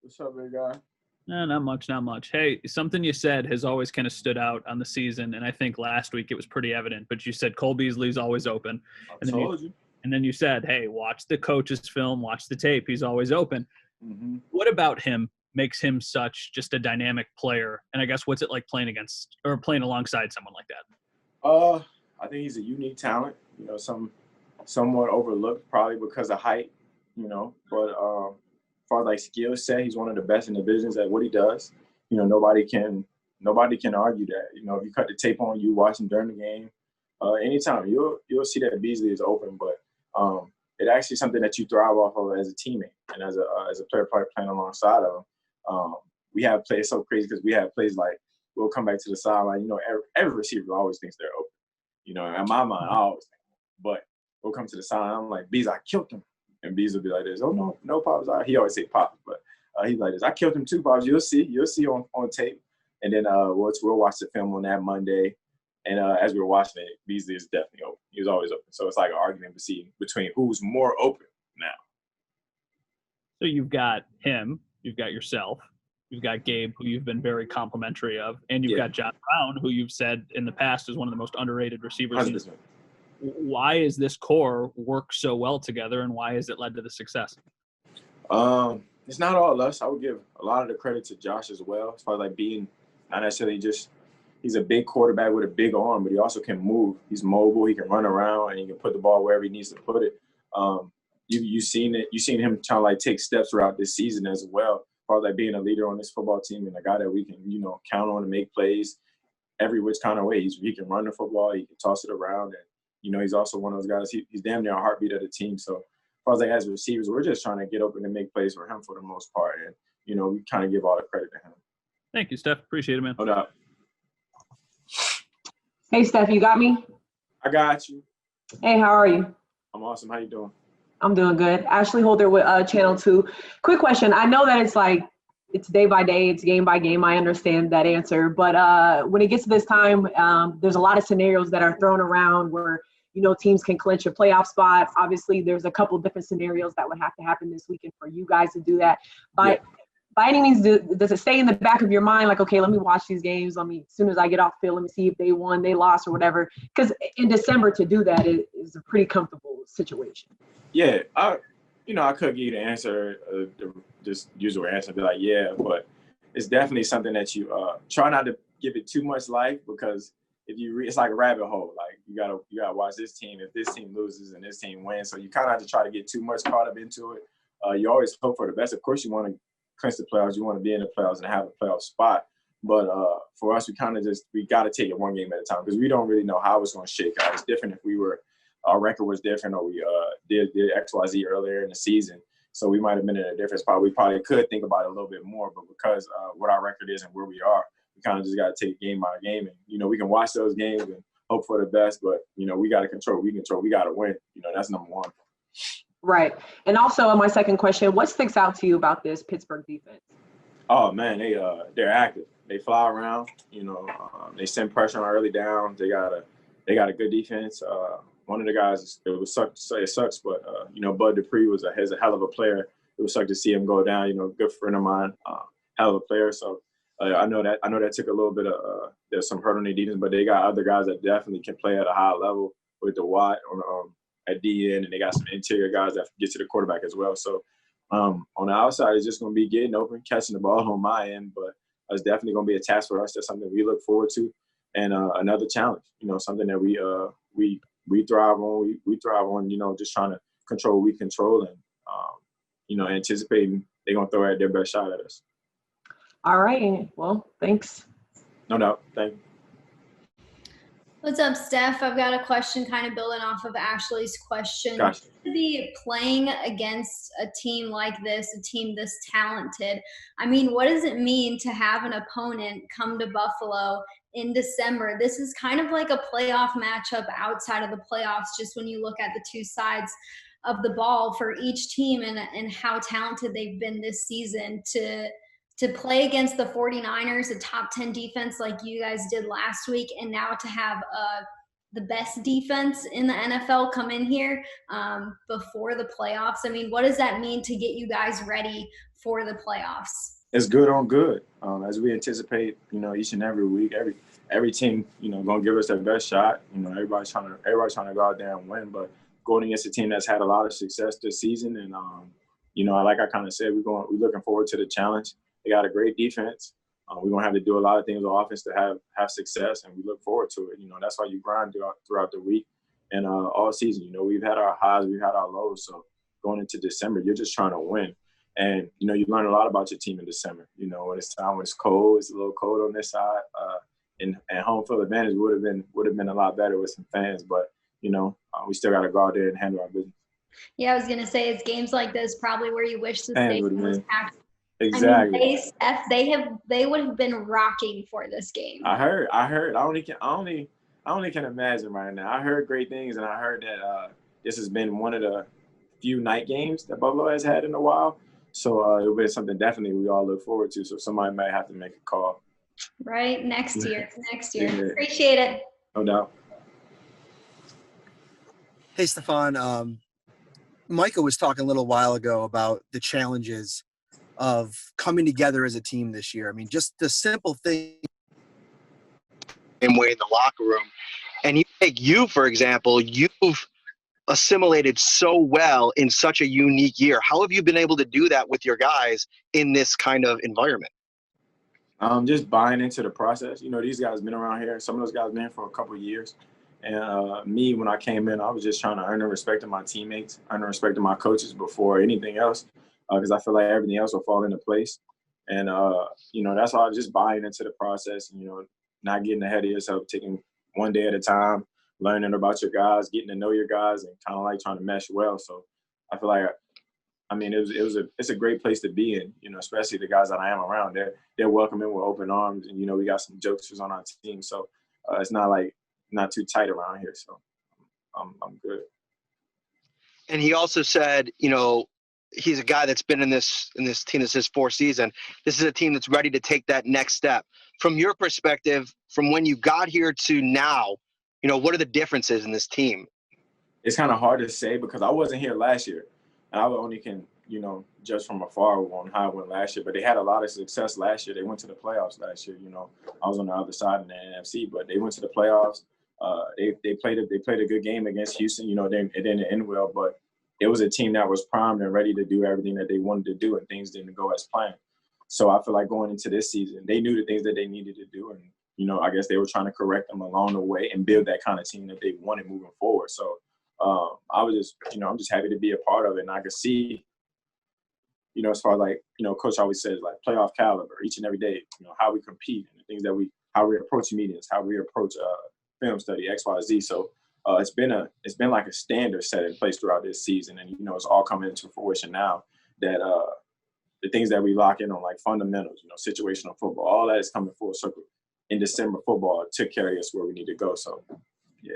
What's up, big guy? No, not much, not much. Hey, something you said has always kind of stood out on the season, and I think last week it was pretty evident. But you said Cole Beasley's always open, I told you. and then you said, "Hey, watch the coach's film, watch the tape. He's always open." Mm-hmm. What about him makes him such just a dynamic player? And I guess what's it like playing against or playing alongside someone like that? I think he's a unique talent. Somewhat overlooked probably because of height. But as far as like skill set, he's one of the best in the business at what he does. Nobody can argue that. If you cut the tape on, you watch him during the game, anytime you'll see that Beasley is open. But it's actually something that you thrive off of as a teammate and as a player playing alongside of him. We have plays so crazy because we have plays like we'll come back to the sideline. Every receiver always thinks they're open. In my mind, I always think. But we'll come to the sideline. I'm like, Bees, I killed him. And Bees will be like this. Oh, no, Pops. He always say Pops, but he's like this. I killed him too, Pops. You'll see on tape. And then we'll watch the film on that Monday. And as we were watching it, Beasley is definitely open. He was always open. So it's like an argument between who's more open now. So you've got him, you've got yourself, you've got Gabe, who you've been very complimentary of, and you've got John Brown, who you've said in the past is one of the most underrated receivers. 100%. Why is this core work so well together, and why has it led to the success? It's not all us. I would give a lot of the credit to Josh as well, as far as like being not necessarily just he's a big quarterback with a big arm, but he also can move. He's mobile. He can run around, and he can put the ball wherever he needs to put it. You've seen it. You've seen him trying to like take steps throughout this season as well, as far as like being a leader on this football team and a guy that we can count on to make plays every which kind of way. He can run the football. He can toss it around, and he's also one of those guys. He's damn near a heartbeat of the team. So as far as like as receivers, we're just trying to get open and make plays for him for the most part, and we kind of give all the credit to him. Thank you, Steph. Appreciate it, man. No doubt. Hey, Steph, you got me? I got you. Hey, how are you? I'm awesome. How you doing? I'm doing good. Ashley Holder with Channel 2. Quick question. I know that it's day by day, it's game by game. I understand that answer. But when it gets to this time, there's a lot of scenarios that are thrown around where, teams can clinch a playoff spot. Obviously, there's a couple different scenarios that would have to happen this weekend for you guys to do that. By any means, does it stay in the back of your mind, like, okay, let me watch these games. As soon as I get off the field, let me see if they won, they lost, or whatever. Because in December to do that is a pretty comfortable situation. Yeah, I could give you the answer, just usual answer, be like, yeah, but it's definitely something that you try not to give it too much life, because if it's like a rabbit hole. Like you gotta watch this team. If this team loses and this team wins, so you kind of have to try to get too much caught up into it. You always hope for the best. Of course, you want to clinch the playoffs. You want to be in the playoffs and have a playoff spot. But for us, we got to take it one game at a time, because we don't really know how it's going to shake out. It's different if our record was different, or we did XYZ earlier in the season. So we might have been in a different spot. We probably could think about it a little bit more, but because what our record is and where we are, we kind of just got to take game by game. And, we can watch those games and hope for the best, but, we got to control. We got to win. That's number one. Right. And also, my second question, what sticks out to you about this Pittsburgh defense? Oh, man, they're active. They fly around. They send pressure on early downs. They got a good defense. One of the guys, it would suck to say it sucks, but Bud Dupree has a hell of a player. It would suck to see him go down. Good friend of mine, hell of a player. So I know that took a little bit of there's some hurt on their defense, but they got other guys that definitely can play at a high level with the Watt at DN, and they got some interior guys that get to the quarterback as well. So on the outside, it's just going to be getting open, catching the ball on my end, but it's definitely going to be a task for us. That's something we look forward to, and another challenge. Something that we thrive on. We thrive on, just trying to control what we control, and anticipating they're gonna throw their best shot at us. All right. Well, thanks. No doubt. Thank you. What's up, Steph? I've got a question kind of building off of Ashley's question. Gotcha. To be playing against a team like this, a team this talented, what does it mean to have an opponent come to Buffalo in December? This is kind of like a playoff matchup outside of the playoffs, just when you look at the two sides of the ball for each team and how talented they've been this season. To play against the 49ers, a top 10 defense like you guys did last week, and now to have the best defense in the NFL come in here before the playoffs. What does that mean to get you guys ready for the playoffs? It's good on good. As we anticipate, each and every week, every team, gonna give us their best shot. Everybody's trying to go out there and win, but going against a team that's had a lot of success this season, and like I kind of said, we're looking forward to the challenge. They got a great defense. We're gonna have to do a lot of things on offense to have success, and we look forward to it. That's why you grind throughout the week and all season. We've had our highs, we've had our lows. So going into December, you're just trying to win. And, you learn a lot about your team in December. When it's cold, it's a little cold on this side. And home field advantage would have been a lot better with some fans. But, we still got to go out there and handle our business. Yeah, I was going to say it's games like this probably where you wish the stadium was packed. Exactly. I mean, they would have been rocking for this game. I heard. I only can imagine right now. I heard great things, and I heard that this has been one of the few night games that Buffalo has had in a while. So it'll be something definitely we all look forward to. So somebody might have to make a call. Right, next year. Yeah. Appreciate it. No doubt. Hey, Stefon. Micah was talking a little while ago about the challenges of coming together as a team this year. I mean, just the simple thing. Same way in the locker room. And you take you, for example, you've assimilated so well in such a unique year. How have you been able to do that with your guys in this kind of environment? Just buying into the process. These guys been around here. Some of those guys been here for a couple of years. And me, when I came in, I was just trying to earn the respect of my teammates, earn the respect of my coaches before anything else, because I feel like everything else will fall into place. And, that's why I was just buying into the process, not getting ahead of yourself, taking one day at a time, learning about your guys, getting to know your guys, and kind of like trying to mesh well. So I feel like, it's a great place to be in, especially the guys that I am around. They're welcoming with open arms, and we got some jokesters on our team, so it's not too tight around here. So I'm good. And he also said, he's a guy that's been in this team. This is his fourth season. This is a team that's ready to take that next step. From your perspective, from when you got here to now, what are the differences in this team? It's kind of hard to say because I wasn't here last year. And I only can, judge from afar on how it went last year. But they had a lot of success last year. They went to the playoffs last year. I was on the other side in the NFC, but they went to the playoffs. They played a good game against Houston. It didn't end well, but it was a team that was primed and ready to do everything that they wanted to do, and things didn't go as planned. So I feel like going into this season, they knew the things that they needed to do, and I guess they were trying to correct them along the way and build that kind of team that they wanted moving forward. So I was just, I'm just happy to be a part of it, and I could see, as far as like, Coach always says, like playoff caliber each and every day. How we compete and the things that how we approach meetings, how we approach film study, X, Y, Z. So it's been like a standard set in place throughout this season, and it's all coming into fruition now that the things that we lock in on, like fundamentals, situational football, all that is coming full circle in December. Football took care of us where we need to go. So yeah.